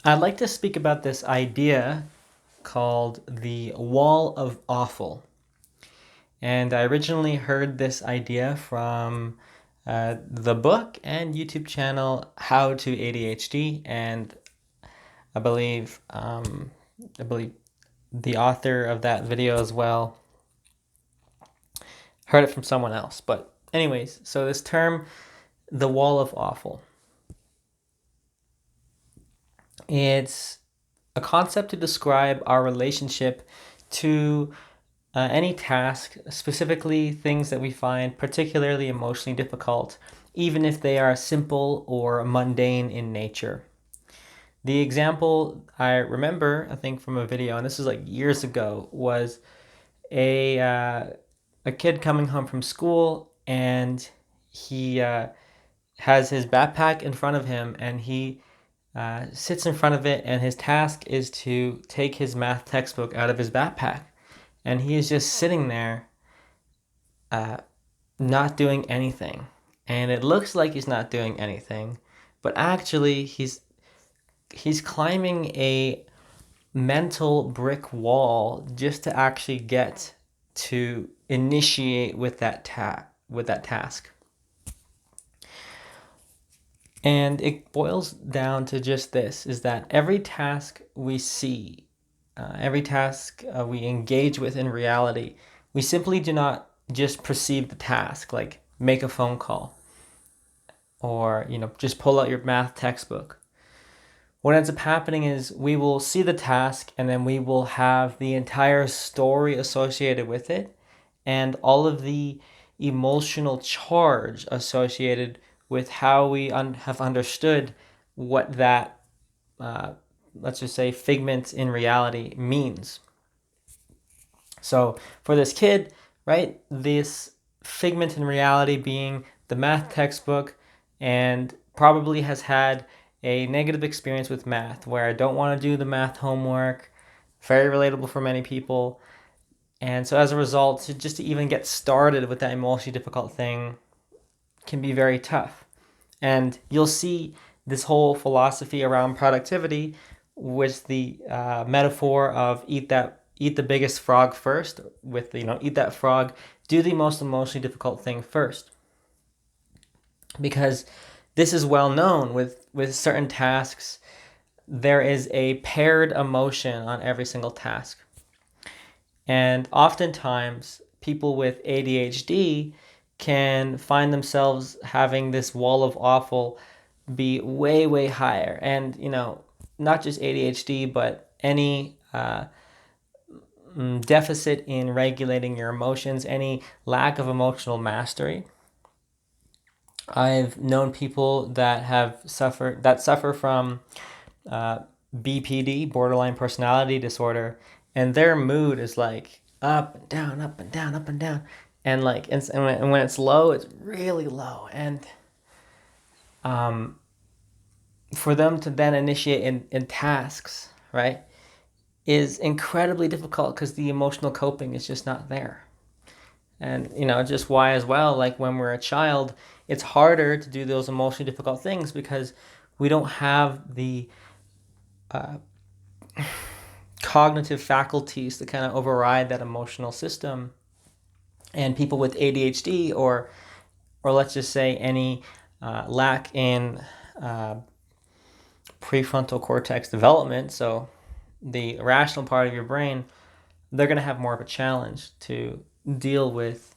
I'd like to speak about this idea called the Wall of Awful. And I originally heard this idea from the book and YouTube channel How to ADHD, and I believe um, I believe the author of that video as well heard it from someone else. But anyways, so this term, the Wall of Awful, it's a concept to describe our relationship to any task, specifically things that we find particularly emotionally difficult, even if they are simple or mundane in nature. The example I remember, I think from a video, and this was like years ago, was a uh, a kid coming home from school, and he has his backpack in front of him, and he sits in front of it, and his task is to take his math textbook out of his backpack, and he is just sitting there uh, not doing anything. And it looks like he's not doing anything, but actually he's climbing a mental brick wall just to actually get to initiate with that task. And it boils down to just this, is that every task we see, every task we engage with in reality, we simply do not just perceive the task, like make a phone call or just pull out your math textbook. What ends up happening is we will see the task, and then we will have the entire story associated with it and all of the emotional charge associated with how we have understood what that, uh, let's just say, figment in reality means. So for this kid, right, this figment in reality being the math textbook, and probably has had a negative experience with math where I don't want to do the math homework. Very relatable for many people. And so as a result, just to even get started with that emotionally difficult thing can be very tough. And you'll see this whole philosophy around productivity with the metaphor of eat the biggest frog first, with eat that frog, do the most emotionally difficult thing first, because this is well known with certain tasks. There is a paired emotion on every single task, and oftentimes people with ADHD can find themselves having this wall of awful be way, way higher. And, not just ADHD, but any deficit in regulating your emotions, any lack of emotional mastery. I've known people that suffer from uh, BPD, borderline personality disorder, and their mood is like up and down, up and down, up and down, and when it's low, it's really low. And for them to then initiate in tasks, right, is incredibly difficult because the emotional coping is just not there. And just why as well, like when we're a child, it's harder to do those emotionally difficult things because we don't have the cognitive faculties to kind of override that emotional system. And people with ADHD, or let's just say any lack in prefrontal cortex development, so the rational part of your brain, they're going to have more of a challenge to deal with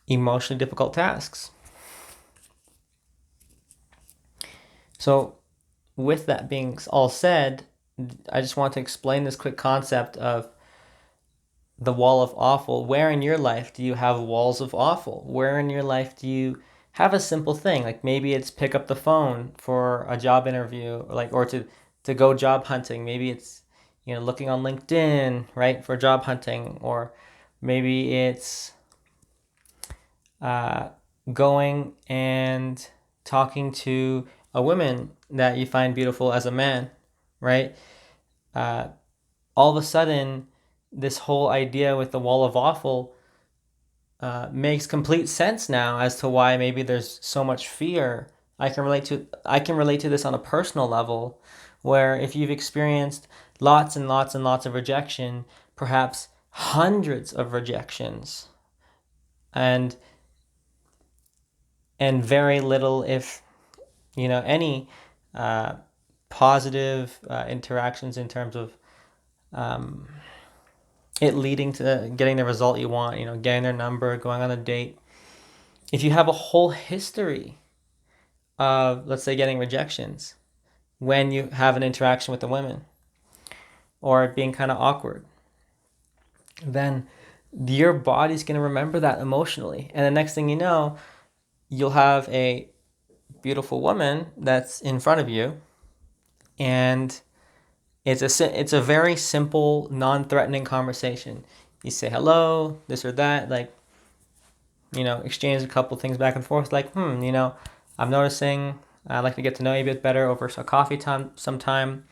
emotionally difficult tasks. So, with that being all said, I just want to explain this quick concept of the wall of awful. Where in your life do you have walls of awful? Where in your life do you have a simple thing, like maybe it's pick up the phone for a job interview, or to go job hunting. Maybe it's looking on LinkedIn, right, for job hunting, or maybe it's uh, going and talking to a woman that you find beautiful as a man, right? Uh, all of a sudden, this whole idea with the wall of awful makes complete sense now as to why maybe there's so much fear I can relate to this on a personal level, where if you've experienced lots and lots and lots of rejection, perhaps hundreds of rejections, and very little, if any uh, positive interactions in terms of um, it leading to getting the result you want, getting their number, going on a date. If you have a whole history of, let's say, getting rejections when you have an interaction with the women, or it being kind of awkward, then your body's going to remember that emotionally. And the next thing you know, you'll have a beautiful woman that's in front of you, and it's a very simple, non-threatening conversation. You say hello, this or that, like, exchange a couple things back and forth, like, I'm noticing I'd like to get to know you a bit better over a coffee time sometime.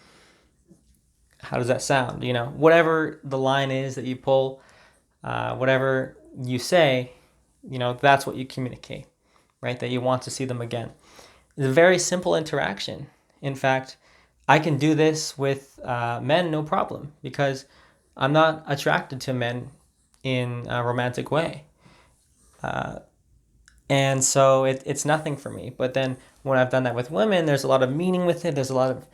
How does that sound? Whatever the line is that you pull, whatever you say, that's what you communicate, right? That you want to see them again. It's a very simple interaction. In fact, I can do this with men, no problem, because I'm not attracted to men in a romantic way. And so it's nothing for me. But then when I've done that with women, there's a lot of meaning with it. There's a lot of,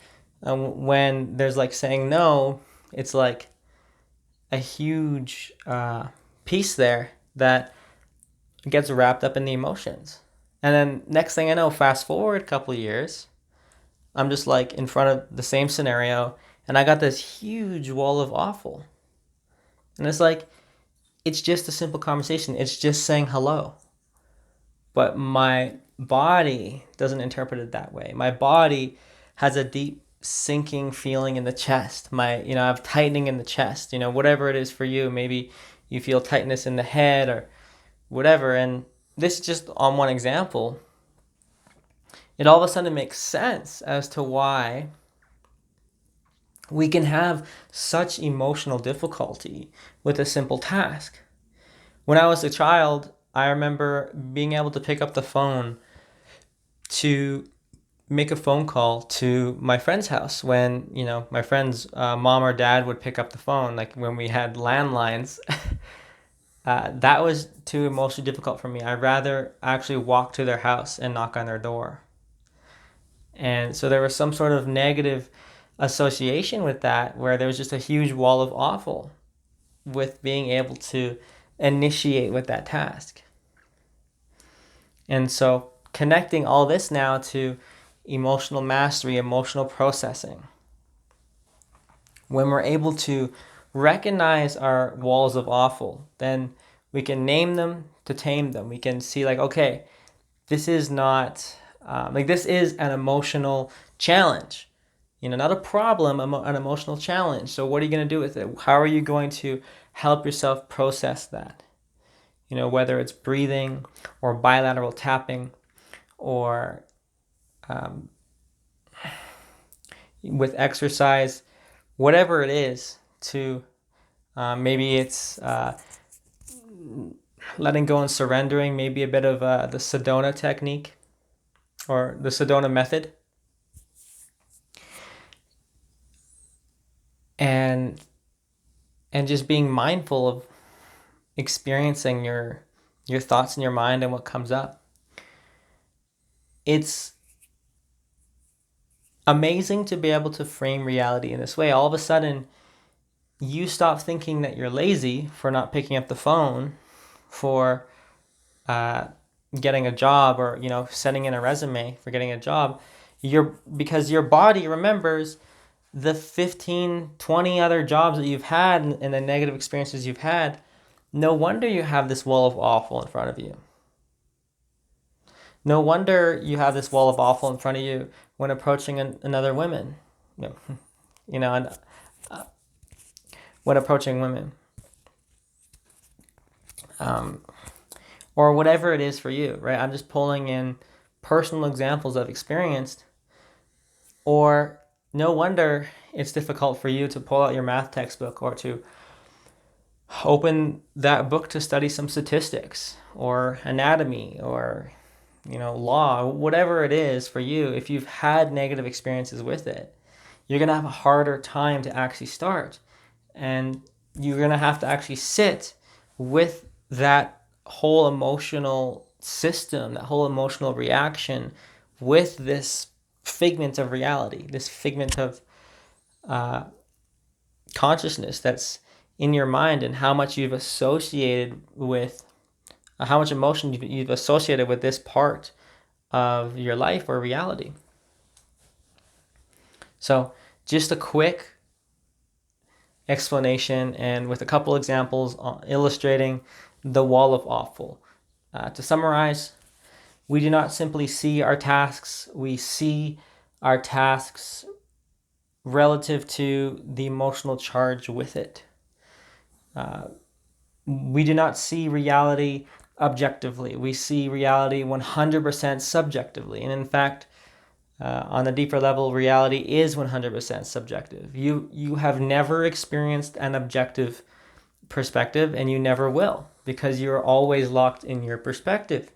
when there's like saying no, it's like a huge piece there that gets wrapped up in the emotions. And then next thing I know, fast forward a couple of years, I'm just like in front of the same scenario, and I got this huge wall of awful. And it's like, it's just a simple conversation. It's just saying hello. But my body doesn't interpret it that way. My body has a deep sinking feeling in the chest. I have tightening in the chest, whatever it is for you. Maybe you feel tightness in the head or whatever. And this is just on one example. It all of a sudden makes sense as to why we can have such emotional difficulty with a simple task. When I was a child, I remember being able to pick up the phone to make a phone call to my friend's house when, my friend's mom or dad would pick up the phone, like when we had landlines. That was too emotionally difficult for me. I'd rather actually walk to their house and knock on their door. And so there was some sort of negative association with that, where there was just a huge wall of awful with being able to initiate with that task. And so connecting all this now to emotional mastery, emotional processing. When we're able to recognize our walls of awful, then we can name them to tame them. We can see like, okay, this is not, this is an emotional challenge. Not a problem, an emotional challenge. So what are you going to do with it? How are you going to help yourself process that? Whether it's breathing or bilateral tapping, or with exercise, whatever it is, to maybe it's letting go and surrendering, maybe a bit of the Sedona technique or the Sedona method. And just being mindful of experiencing your thoughts in your mind and what comes up. It's amazing to be able to frame reality in this way. All of a sudden, you stop thinking that you're lazy for not picking up the phone, for getting a job, or sending in a resume for getting a job. Because your body remembers the 15, 20 other jobs that you've had and the negative experiences you've had. No wonder you have this wall of awful in front of you. No wonder you have this wall of awful in front of you when approaching another woman. And when approaching women. Or whatever it is for you, right? I'm just pulling in personal examples I've experienced. Or no wonder it's difficult for you to pull out your math textbook or to open that book to study some statistics or anatomy or, law, whatever it is for you, if you've had negative experiences with it, you're going to have a harder time to actually start. And you're going to have to actually sit with that whole emotional system, that whole emotional reaction with this figment of reality, this figment of consciousness that's in your mind, and how much you've associated with, how much emotion you've associated with this part of your life or reality. So just a quick explanation and with a couple examples illustrating the wall of awful. To summarize, we do not simply see our tasks, we see our tasks relative to the emotional charge with it. We do not see reality objectively. We see reality 100% subjectively. And in fact, on a deeper level, reality is 100% subjective. You have never experienced an objective perspective, and you never will, because you're always locked in your perspective.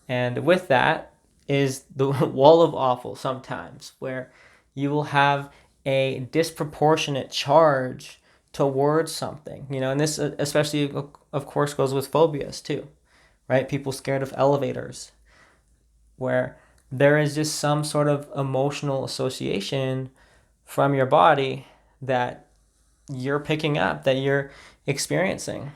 And with that is the wall of awful sometimes, where you will have a disproportionate charge towards something, and this especially, of course, goes with phobias too, right? People scared of elevators, where there is just some sort of emotional association from your body that you're picking up, that you're experiencing,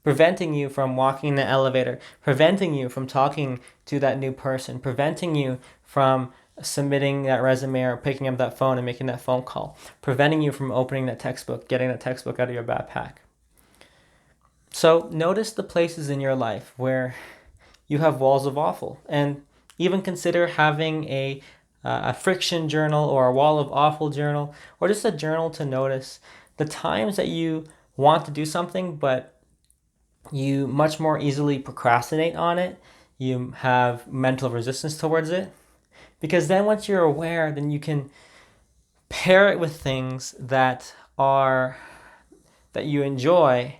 preventing you from walking in the elevator, preventing you from talking to that new person, preventing you from submitting that resume or picking up that phone and making that phone call, preventing you from opening that textbook, getting that textbook out of your backpack. So notice the places in your life where you have walls of awful, and even consider having a friction journal or a wall of awful journal, or just a journal to notice the times that you want to do something, but you much more easily procrastinate on it. You have mental resistance towards it. Because then once you're aware, then you can pair it with things that you enjoy,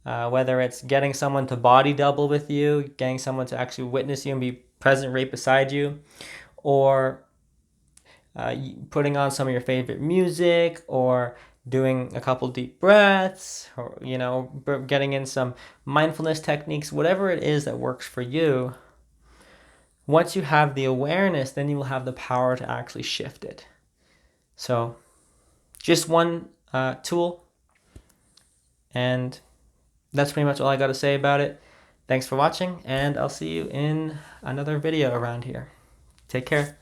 whether it's getting someone to body double with you, getting someone to actually witness you and be present right beside you, or putting on some of your favorite music, or doing a couple deep breaths, or getting in some mindfulness techniques, whatever it is that works for you. Once you have the awareness, then you will have the power to actually shift it. So just one tool, and that's pretty much all I got to say about it. Thanks for watching, and I'll see you in another video around here. Take care.